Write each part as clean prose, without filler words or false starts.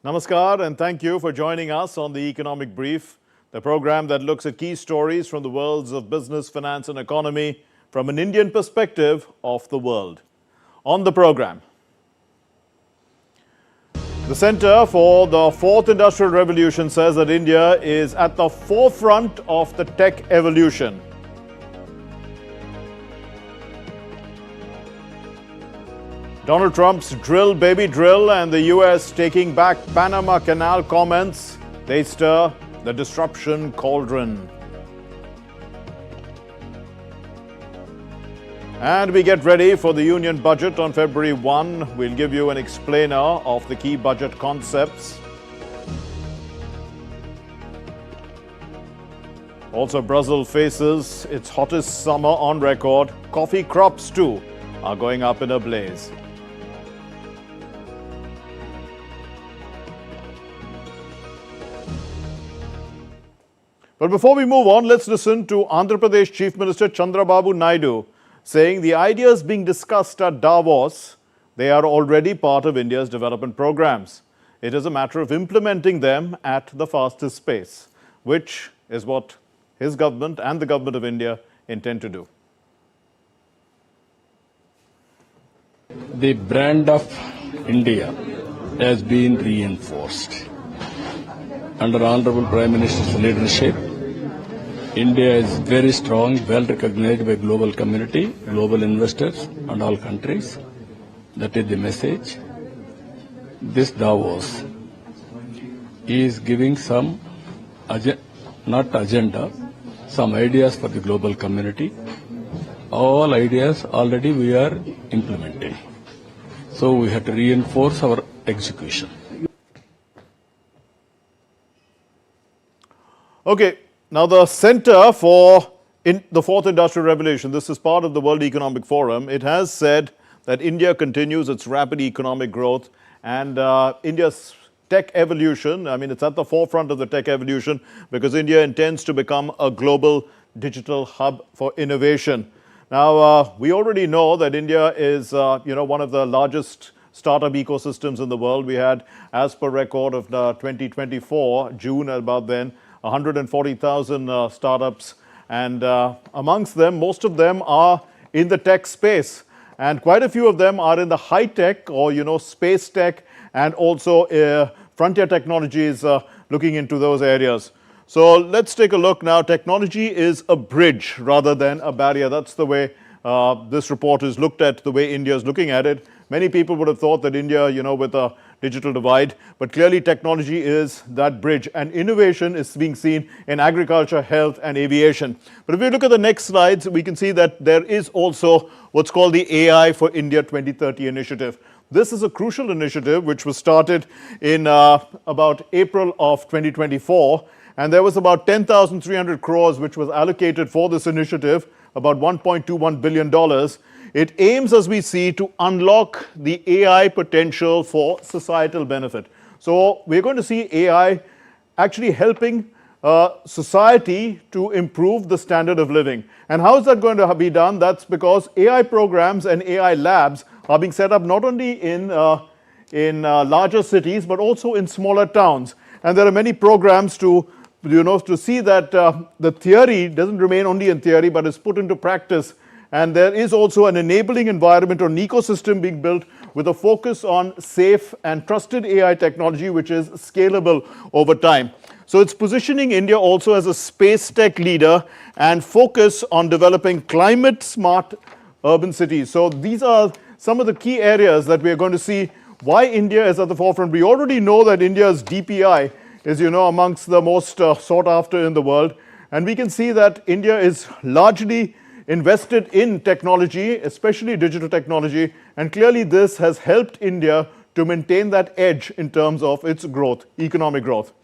Namaskar and thank you for joining us on the Economic Brief, the program that looks at key stories from the worlds of business, finance and economy from an Indian perspective of the world. On the program, the Center for the Fourth Industrial Revolution says that India is at the forefront of the tech evolution. Donald Trump's drill baby drill and the US taking back Panama Canal comments, they stir the disruption cauldron. And we get ready for the Union Budget on February 1. We'll give you an explainer of the key budget concepts. Also, Brazil faces its hottest summer on record. Coffee crops too are going up in a blaze. But before we move on, let's listen to Andhra Pradesh Chief Minister Chandrababu Naidu saying the ideas being discussed at Davos, they are already part of India's development programs. It is a matter of implementing them at the fastest pace, which is what his government and the government of India intend to do. The brand of India has been reinforced. Under Honorable Prime Minister's leadership, India is very strong, well recognized by global community, global investors and all countries. That is the message. This Davos is giving some, not agenda, some ideas for the global community. All ideas already we are implementing. So we have to reinforce our execution. Okay, now the Center for the Fourth Industrial Revolution, this is part of the World Economic Forum. It has said that India continues its rapid economic growth and India's tech evolution, I mean, it's at the forefront of the tech evolution because India intends to become a global digital hub for innovation. Now, we already know that India is, one of the largest startup ecosystems in the world. We had, as per record of 2024, June about then, 140,000 startups, and amongst them, most of them are in the tech space, and quite a few of them are in the high tech or space tech, and also frontier technologies, looking into those areas. So let's take a look now. Technology is a bridge rather than a barrier. That's the way this report is looked at, the way India is looking at it. Many people would have thought that India, with a digital divide, but clearly technology is that bridge, and innovation is being seen in agriculture, health and aviation. But if we look at the next slides, we can see that there is also what's called the AI for India 2030 initiative. This is a crucial initiative which was started in about April of 2024, and there was about 10,300 crores which was allocated for this initiative, about $1.21 billion. It aims, as we see, to unlock the AI potential for societal benefit. So we're going to see AI actually helping society to improve the standard of living. And how is that going to be done? That's because AI programs and AI labs are being set up not only in larger cities, but also in smaller towns. And there are many programs to see that the theory doesn't remain only in theory, but is put into practice. And there is also an enabling environment or an ecosystem being built with a focus on safe and trusted AI technology, which is scalable over time. So it's positioning India also as a space tech leader and focus on developing climate smart urban cities. So these are some of the key areas that we are going to see why India is at the forefront. We already know that India's DPI is, amongst the most sought after in the world. And we can see that India is largely invested in technology, especially digital technology, and clearly this has helped India to maintain that edge in terms of its growth, economic growth.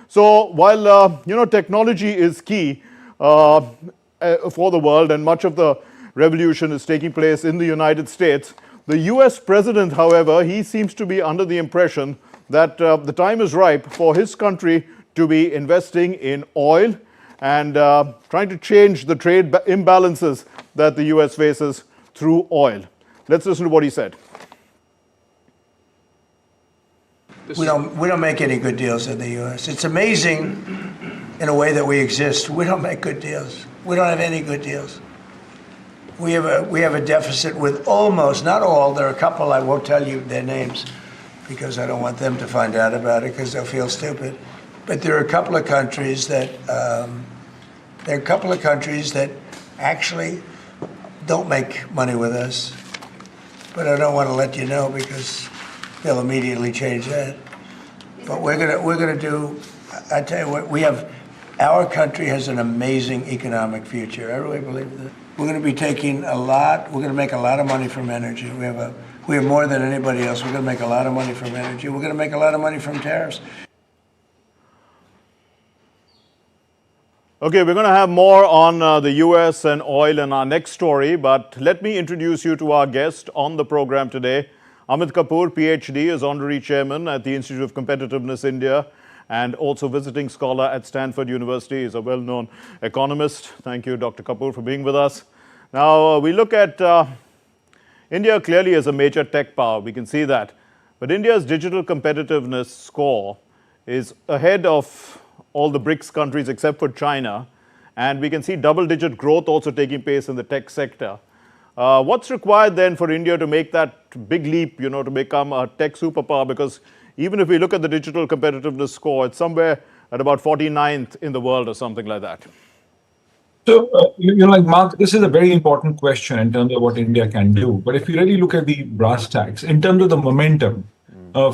So while technology is key for the world, and much of the revolution is taking place in the United States, the US president, however, he seems to be under the impression that the time is ripe for his country to be investing in oil and trying to change the trade imbalances that the US faces through oil. Let's listen to what he said. We don't make any good deals in the U.S. It's amazing in a way that we exist. We don't make good deals. We don't have any good deals. We have a deficit with almost, not all, there are a couple, I won't tell you their names because I don't want them to find out about it because they'll feel stupid. But there are a couple of countries that actually don't make money with us. But I don't want to let you know because they'll immediately change that. But we're gonna do. I tell you what, our country has an amazing economic future. I really believe that. We're going to be taking a lot. We're going to make a lot of money from energy. We have more than anybody else. We're going to make a lot of money from energy. We're going to make a lot of money from tariffs. Okay, we're going to have more on the US and oil in our next story, but let me introduce you to our guest on the program today. Amit Kapoor, PhD, is Honorary Chairman at the Institute of Competitiveness India and also visiting scholar at Stanford University. He's a well-known economist. Thank you, Dr. Kapoor, for being with us. Now, we look at India clearly as a major tech power. We can see that. But India's digital competitiveness score is ahead of all the BRICS countries except for China. And we can see double-digit growth also taking place in the tech sector. What's required then for India to make that big leap, to become a tech superpower? Because even if we look at the digital competitiveness score, it's somewhere at about 49th in the world or something like that. So, Mark, this is a very important question in terms of what India can do. But if you really look at the brass tacks, in terms of the momentum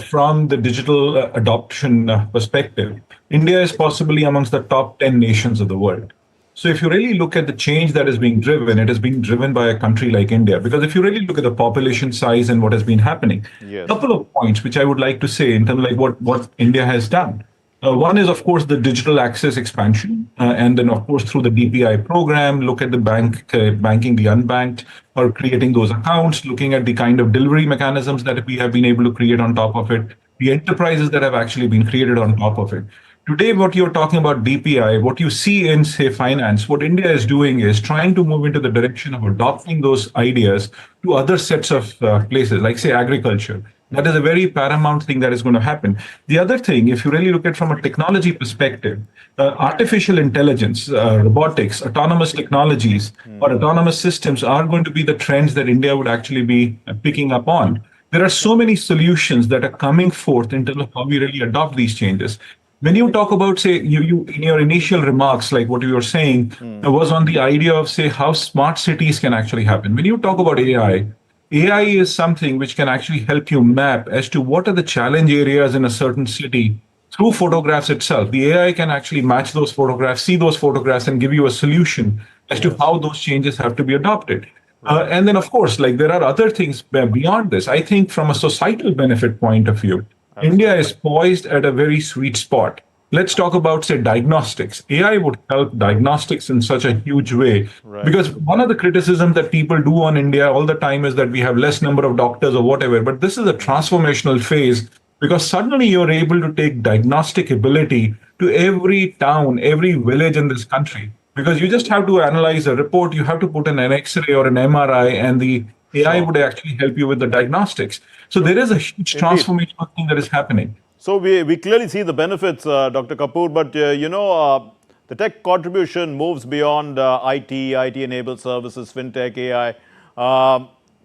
from the digital adoption perspective, India is possibly amongst the top 10 nations of the world. So if you really look at the change that is being driven, it is being driven by a country like India. Because if you really look at the population size and what has been happening, a couple of points which I would like to say in terms of what India has done. One is, of course, the digital access expansion. And then, of course, through the DPI program, look at the banking the unbanked or creating those accounts, looking at the kind of delivery mechanisms that we have been able to create on top of it, the enterprises that have actually been created on top of it. Today, what you're talking about DPI, what you see in, say, finance, what India is doing is trying to move into the direction of adopting those ideas to other sets of places, like, say, agriculture. That is a very paramount thing that is going to happen. The other thing, if you really look at from a technology perspective, artificial intelligence, robotics, autonomous technologies, or autonomous systems are going to be the trends that India would actually be picking up on. There are so many solutions that are coming forth in terms of how we really adopt these changes. When you talk about, say, you in your initial remarks, like what you were saying, was on the idea of, say, how smart cities can actually happen. When you talk about AI is something which can actually help you map as to what are the challenge areas in a certain city through photographs itself. The AI can actually match those photographs, see those photographs, and give you a solution as to how those changes have to be adopted. And then, of course, like there are other things beyond this. I think from a societal benefit point of view, India is poised at a very sweet spot. Let's talk about, say, diagnostics. AI would help diagnostics in such a huge way. Because one of the criticisms that people do on India all the time is that we have less number of doctors or whatever. But this is a transformational phase because suddenly you're able to take diagnostic ability to every town, every village in this country. Because you just have to analyze a report, you have to put in an X-ray or an MRI, and the AI would actually help you with the diagnostics. So there is a huge transformational thing that is happening. So we clearly see the benefits, Dr. Kapoor, but the tech contribution moves beyond IT-enabled services, fintech, AI.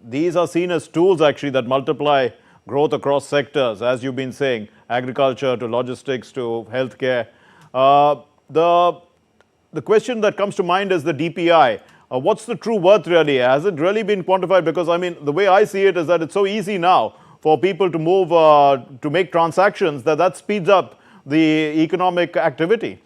These are seen as tools actually that multiply growth across sectors, as you've been saying, agriculture to logistics to healthcare. The question that comes to mind is the DPI. What's the true worth really? Has it really been quantified? Because I mean, the way I see it is that it's so easy now for people to move, to make transactions, that speeds up the economic activity.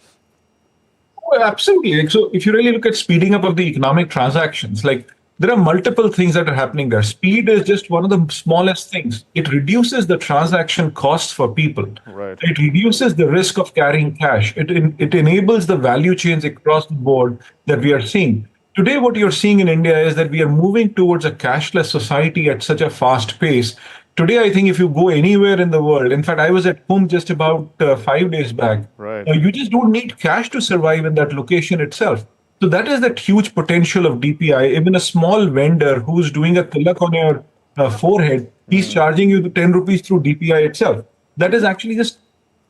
Well, absolutely. So if you really look at speeding up of the economic transactions, like there are multiple things that are happening there. Speed is just one of the smallest things. It reduces the transaction costs for people. Right. It reduces the risk of carrying cash. It enables the value chains across the board that we are seeing. Today, what you're seeing in India is that we are moving towards a cashless society at such a fast pace. Today, I think if you go anywhere in the world, in fact, I was at home just about 5 days back. Right. You just don't need cash to survive in that location itself. So that is that huge potential of DPI. Even a small vendor who's doing a tilak on your forehead, he's charging you the 10 rupees through DPI itself. that is actually just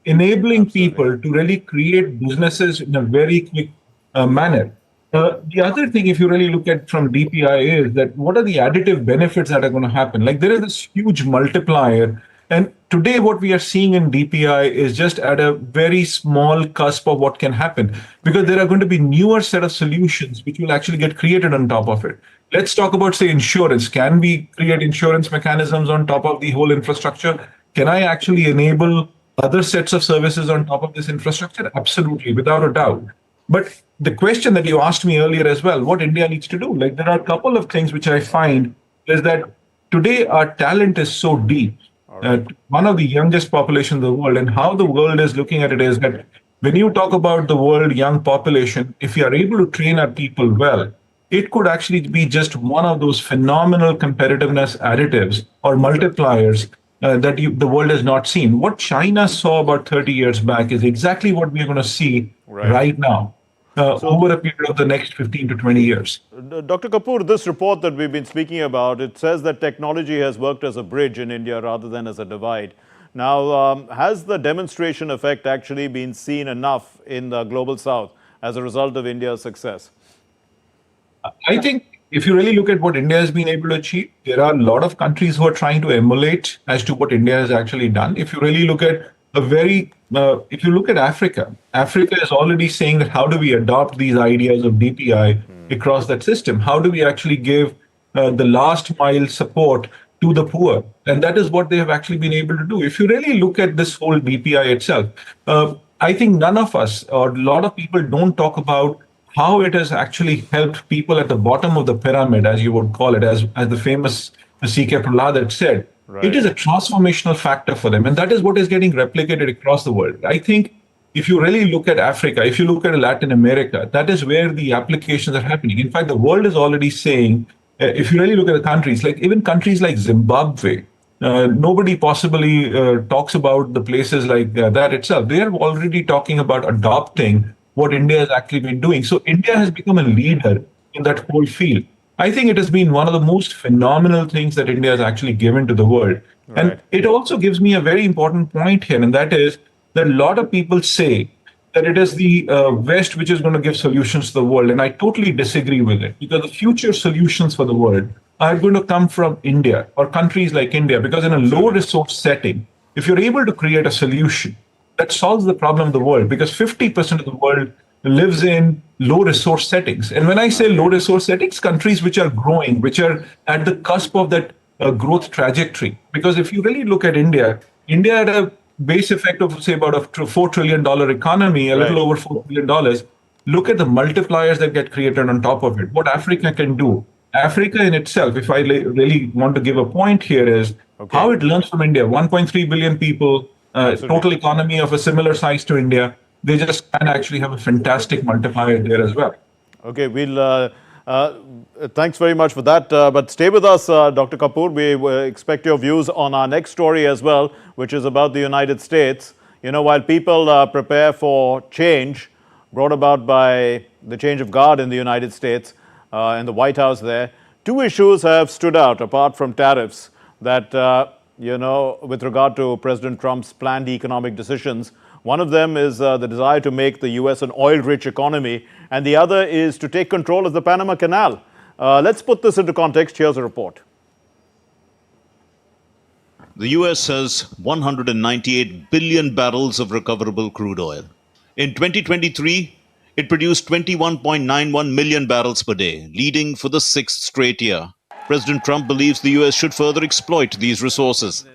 enabling people to really create businesses in a very quick manner. The other thing, if you really look at from DPI, is that what are the additive benefits that are going to happen? Like there is this huge multiplier. And today, what we are seeing in DPI is just at a very small cusp of what can happen, because there are going to be newer set of solutions which will actually get created on top of it. Let's talk about, say, insurance. Can we create insurance mechanisms on top of the whole infrastructure? Can I actually enable other sets of services on top of this infrastructure? Absolutely, without a doubt. But the question that you asked me earlier as well, what India needs to do, like there are a couple of things which I find is that today our talent is so deep. One of the youngest populations in the world, and how the world is looking at it is that when you talk about the world young population, if you are able to train our people well, it could actually be just one of those phenomenal competitiveness additives or multipliers the world has not seen. What China saw about 30 years back is exactly what we're going to see right now over a period of the next 15 to 20 years. Dr. Kapoor, this report that we've been speaking about, it says that technology has worked as a bridge in India rather than as a divide. Now, has the demonstration effect actually been seen enough in the global south as a result of India's success? I think if you really look at what India has been able to achieve, there are a lot of countries who are trying to emulate as to what India has actually done. If you really look at if you look at Africa, Africa is already saying that how do we adopt these ideas of DPI across that system? How do we actually give the last mile support to the poor? And that is what they have actually been able to do. If you really look at this whole DPI itself, I think none of us or a lot of people don't talk about how it has actually helped people at the bottom of the pyramid, as you would call it, as the famous C.K. Prahlad had said. Right. It is a transformational factor for them. And that is what is getting replicated across the world. I think if you really look at Africa, if you look at Latin America, that is where the applications are happening. In fact, the world is already saying, if you really look at the countries, like even countries like Zimbabwe, nobody possibly talks about the places like that itself. They are already talking about adopting what India has actually been doing. So India has become a leader in that whole field. I think it has been one of the most phenomenal things that India has actually given to the world. Right. And it also gives me a very important point here, and that is that a lot of people say that it is the West which is going to give solutions to the world. And I totally disagree with it, because the future solutions for the world are going to come from India or countries like India, because in a low resource setting, if you're able to create a solution that solves the problem of the world, because 50% of the world lives in low resource settings. And when I say low resource settings, countries which are growing, which are at the cusp of that growth trajectory. Because if you really look at India, India had a base effect of, say, about a $4 trillion economy, a little over $4 billion. Look at the multipliers that get created on top of it. What Africa can do. Africa in itself, if I really want to give a point here, is how it learns from India. 1.3 billion people, total economy of a similar size to India. They just can actually have a fantastic multiplier there as well. Okay, we'll thanks very much for that. But stay with us, Dr. Kapoor. We expect your views on our next story as well, which is about the United States. You know, while people prepare for change brought about by the change of guard in the United States and the White House there, two issues have stood out apart from tariffs that, you know, with regard to President Trump's planned economic decisions. One of them is the desire to make the U.S. an oil-rich economy, and the other is to take control of the Panama Canal. Let's put this into context. Here's a report. The U.S. has 198 billion barrels of recoverable crude oil. In 2023, it produced 21.91 million barrels per day, leading for the sixth straight year. President Trump believes the U.S. should further exploit these resources.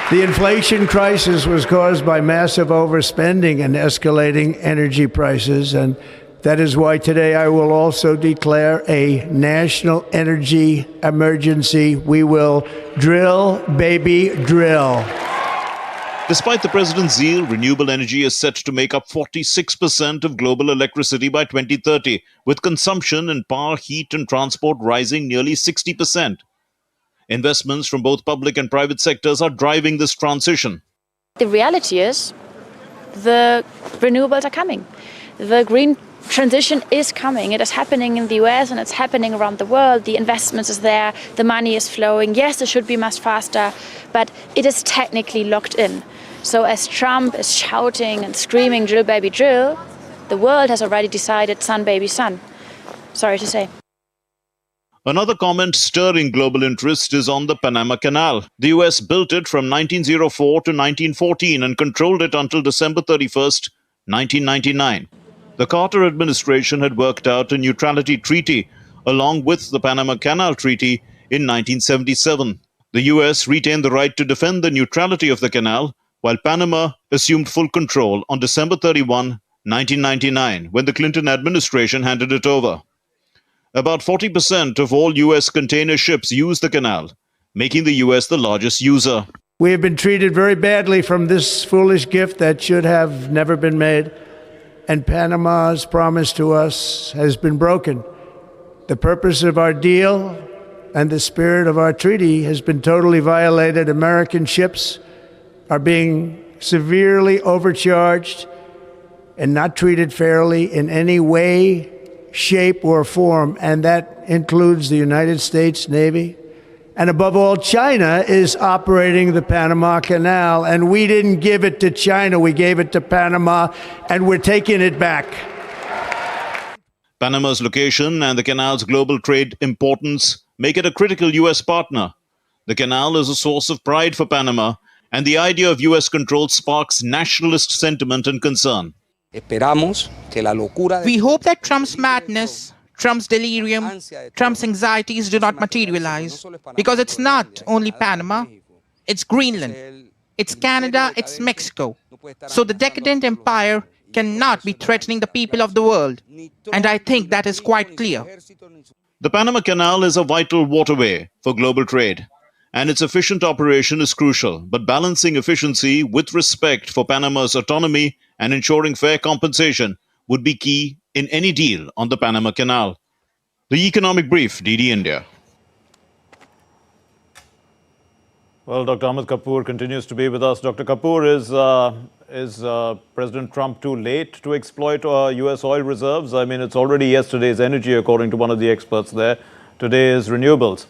The inflation crisis was caused by massive overspending and escalating energy prices, and that is why today I will also declare a national energy emergency. We will drill, baby, drill. Despite the president's zeal, renewable energy is set to make up 46% of global electricity by 2030, with consumption in power, heat, and transport rising nearly 60%. Investments from both public and private sectors are driving this transition. The reality is the renewables are coming. The green transition is coming. It is happening in the US and it's happening around the world. The investments is there, the money is flowing. Yes, it should be much faster, but it is technically locked in. So as Trump is shouting and screaming, drill baby drill, the world has already decided son baby son. Sorry to say. Another comment stirring global interest is on the Panama Canal. The US built it from 1904 to 1914 and controlled it until December 31st, 1999. The Carter administration had worked out a neutrality treaty along with the Panama Canal Treaty in 1977. The US retained the right to defend the neutrality of the canal, while Panama assumed full control on December 31, 1999, when the Clinton administration handed it over. About 40% of all US container ships use the canal, making the US the largest user. We have been treated very badly from this foolish gift that should have never been made, and Panama's promise to us has been broken. The purpose of our deal and the spirit of our treaty has been totally violated. American ships are being severely overcharged and not treated fairly in any way, shape, or form, and that includes the United States Navy. And above all, China is operating the Panama Canal, and we didn't give it to China, we gave it to Panama, and we're taking it back. Panama's location and the canal's global trade importance make it a critical US partner. The canal is a source of pride for Panama, and the idea of US control sparks nationalist sentiment and concern. We hope that Trump's madness, Trump's delirium, Trump's anxieties do not materialize, because it's not only Panama, it's Greenland, it's Canada, it's Mexico. So the decadent empire cannot be threatening the people of the world, and I think that is quite clear. The Panama Canal is a vital waterway for global trade, and its efficient operation is crucial, but balancing efficiency with respect for Panama's autonomy and ensuring fair compensation would be key in any deal on the Panama Canal. The Economic Brief, DD India. Well, Dr. Ahmed Kapoor continues to be with us. Dr. Kapoor, is President Trump too late to exploit U.S. oil reserves? I mean, it's already yesterday's energy, according to one of the experts there. Today is renewables.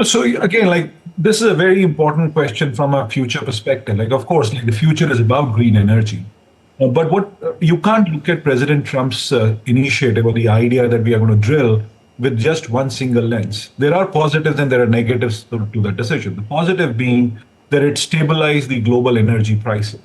So again, this is a very important question from a future perspective. Of course, the future is about green energy. But what you can't look at President Trump's initiative or the idea that we are going to drill with just one single lens. There are positives and there are negatives to that decision. The positive being that it stabilized the global energy prices.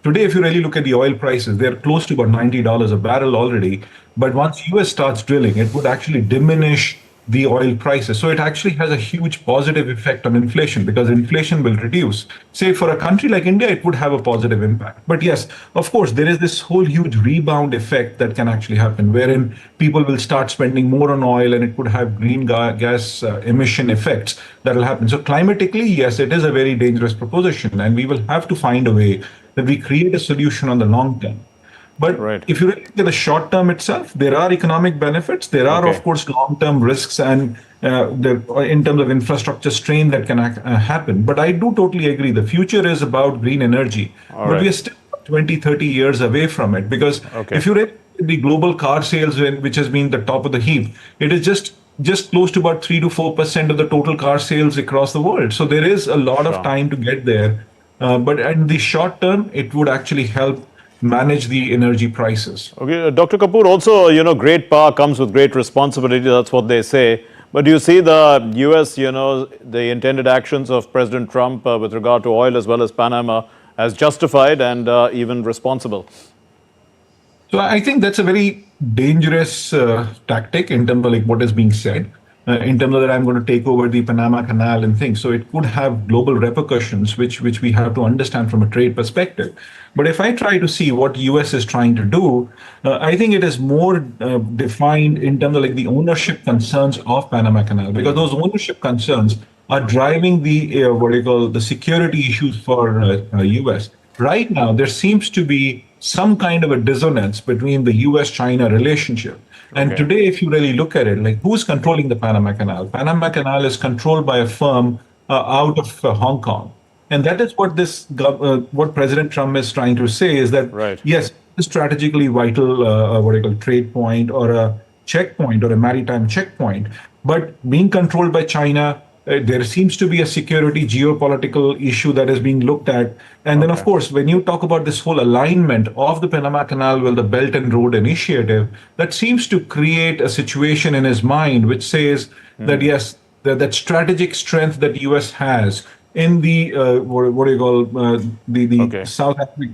Today, if you really look at the oil prices, they're close to about $90 a barrel already. But once US starts drilling, it would actually diminish the oil prices. So it actually has a huge positive effect on inflation, because inflation will reduce. Say for a country like India, it would have a positive impact. But yes, of course, there is this whole huge rebound effect that can actually happen, wherein people will start spending more on oil and it could have green gas emission effects that will happen. So climatically, yes, it is a very dangerous proposition, and we will have to find a way that we create a solution on the long term. But if you look at the short term itself, there are economic benefits. There are, of course, long-term risks and in terms of infrastructure strain that can happen. But I do totally agree. The future is about green energy. But we are still 20, 30 years away from it. Because if you read the global car sales, which has been the top of the heap, it is just close to about 3 to 4% of the total car sales across the world. So there is a lot of time to get there. But in the short term, it would actually help manage the energy prices. Okay, Dr. Kapoor, also, great power comes with great responsibility. That's what they say. But do you see the U.S., the intended actions of President Trump with regard to oil as well as Panama as justified and even responsible? So I think that's a very dangerous tactic in terms of what is being said. In terms of that I'm going to take over the Panama Canal and things. So it could have global repercussions, which we have to understand from a trade perspective. But if I try to see what US is trying to do, I think it is more defined in terms of the ownership concerns of Panama Canal, because those ownership concerns are driving the the security issues for US. Right now, there seems to be some kind of a dissonance between the US-China relationship. And today, if you really look at it, who's controlling the Panama Canal? Panama Canal is controlled by a firm out of Hong Kong. And that is what what President Trump is trying to say, is that, yes, a strategically vital, trade point or a checkpoint or a maritime checkpoint, but being controlled by China, there seems to be a security geopolitical issue that is being looked at. And then, of course, when you talk about this whole alignment of the Panama Canal with the Belt and Road Initiative, that seems to create a situation in his mind which says that, yes, that strategic strength that U.S. has in the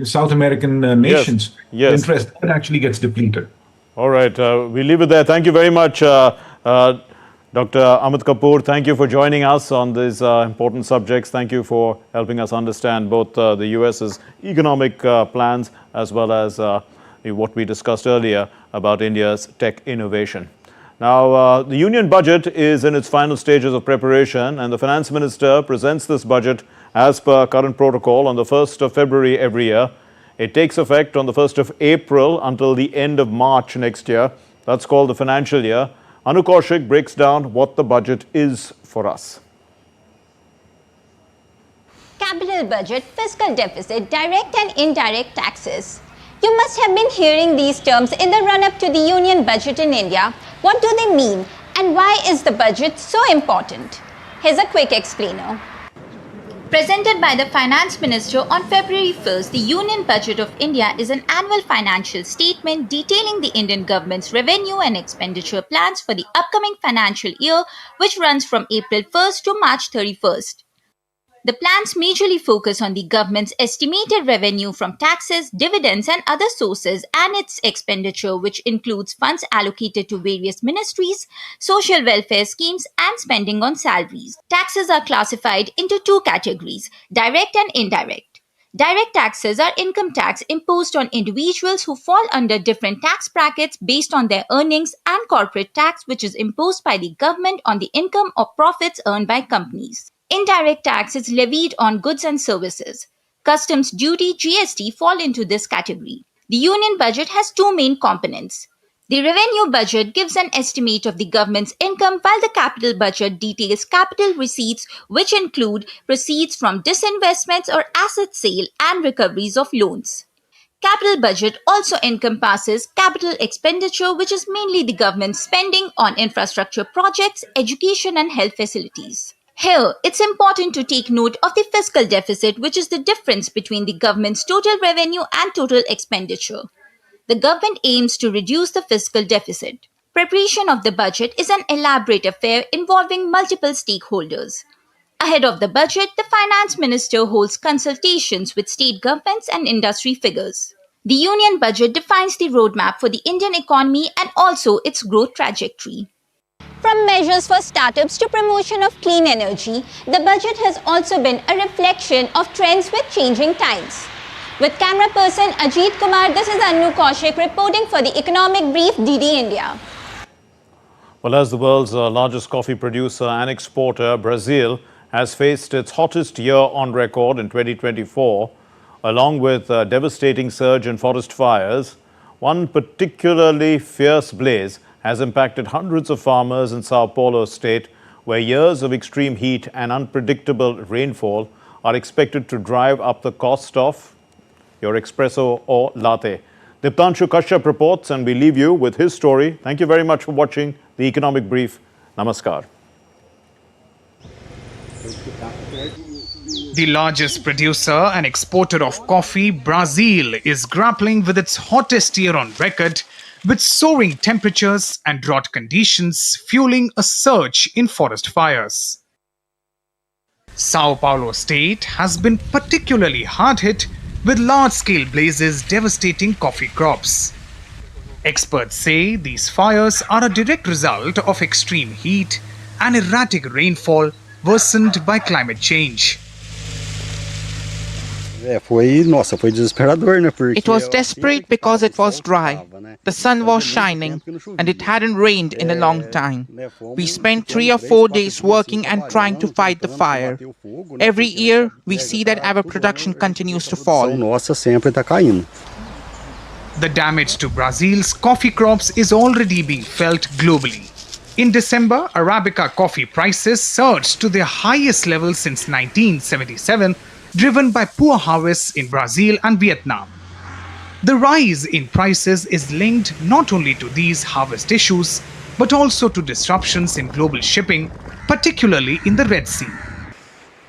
South American nations interest, that actually gets depleted. All right, we leave it there. Thank you very much, Dr. Amit Kapoor. Thank you for joining us on these important subjects. Thank you for helping us understand both the US's economic plans as well as what we discussed earlier about India's tech innovation. Now, the union budget is in its final stages of preparation, and the finance minister presents this budget as per current protocol on the 1st of February every year. It takes effect on the 1st of April until the end of March next year. That's called the financial year. Anu Kaushik breaks down what the budget is for us. Capital budget, fiscal deficit, direct and indirect taxes. You must have been hearing these terms in the run-up to the union budget in India. What do they mean, and why is the budget so important? Here's a quick explainer. Presented by the Finance Minister on February 1st, the Union Budget of India is an annual financial statement detailing the Indian government's revenue and expenditure plans for the upcoming financial year, which runs from April 1st to March 31st. The plans majorly focus on the government's estimated revenue from taxes, dividends, and other sources, and its expenditure, which includes funds allocated to various ministries, social welfare schemes, and spending on salaries. Taxes are classified into two categories, direct and indirect. Direct taxes are income tax imposed on individuals who fall under different tax brackets based on their earnings, and corporate tax, which is imposed by the government on the income or profits earned by companies. Indirect tax is levied on goods and services. Customs duty, GST, fall into this category. The union budget has two main components. The revenue budget gives an estimate of the government's income, while the capital budget details capital receipts, which include receipts from disinvestments or asset sale and recoveries of loans. Capital budget also encompasses capital expenditure, which is mainly the government's spending on infrastructure projects, education, and health facilities. Here, it's important to take note of the fiscal deficit, which is the difference between the government's total revenue and total expenditure. The government aims to reduce the fiscal deficit. Preparation of the budget is an elaborate affair involving multiple stakeholders. Ahead of the budget, the finance minister holds consultations with state governments and industry figures. The union budget defines the roadmap for the Indian economy and also its growth trajectory. From measures for startups to promotion of clean energy, the budget has also been a reflection of trends with changing times. With camera person Ajit Kumar, this is Anu Kaushik reporting for the Economic Brief DD India. Well, as the world's largest coffee producer and exporter, Brazil has faced its hottest year on record in 2024, along with a devastating surge in forest fires. One particularly fierce blaze has impacted hundreds of farmers in Sao Paulo state, where years of extreme heat and unpredictable rainfall are expected to drive up the cost of your espresso or latte. Diptanshu Kashyap reports, and we leave you with his story. Thank you very much for watching the Economic Brief. Namaskar. The largest producer and exporter of coffee, Brazil, is grappling with its hottest year on record, with soaring temperatures and drought conditions fueling a surge in forest fires. Sao Paulo state has been particularly hard hit, with large-scale blazes devastating coffee crops. Experts say these fires are a direct result of extreme heat and erratic rainfall worsened by climate change. It was desperate because it was dry. The sun was shining and it hadn't rained in a long time. We spent 3 or 4 days working and trying to fight the fire. Every year, we see that our production continues to fall. The damage to Brazil's coffee crops is already being felt globally. In December, Arabica coffee prices surged to their highest level since 1977, driven by poor harvests in Brazil and Vietnam. The rise in prices is linked not only to these harvest issues, but also to disruptions in global shipping, particularly in the Red Sea.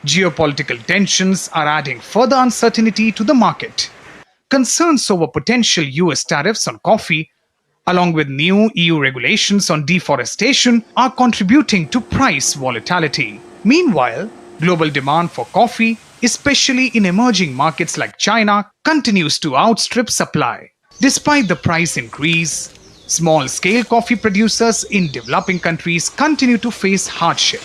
Geopolitical tensions are adding further uncertainty to the market. Concerns over potential US tariffs on coffee, along with new EU regulations on deforestation, are contributing to price volatility. Meanwhile, global demand for coffee, especially in emerging markets like China, continues to outstrip supply. Despite the price increase, small-scale coffee producers in developing countries continue to face hardship.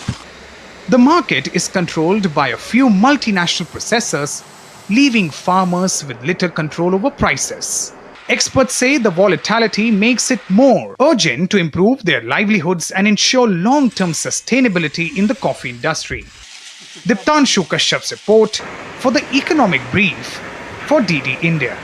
The market is controlled by a few multinational processors, leaving farmers with little control over prices. Experts say the volatility makes it more urgent to improve their livelihoods and ensure long-term sustainability in the coffee industry. Diptanshu Kashyap's report for the Economic Brief for DD India.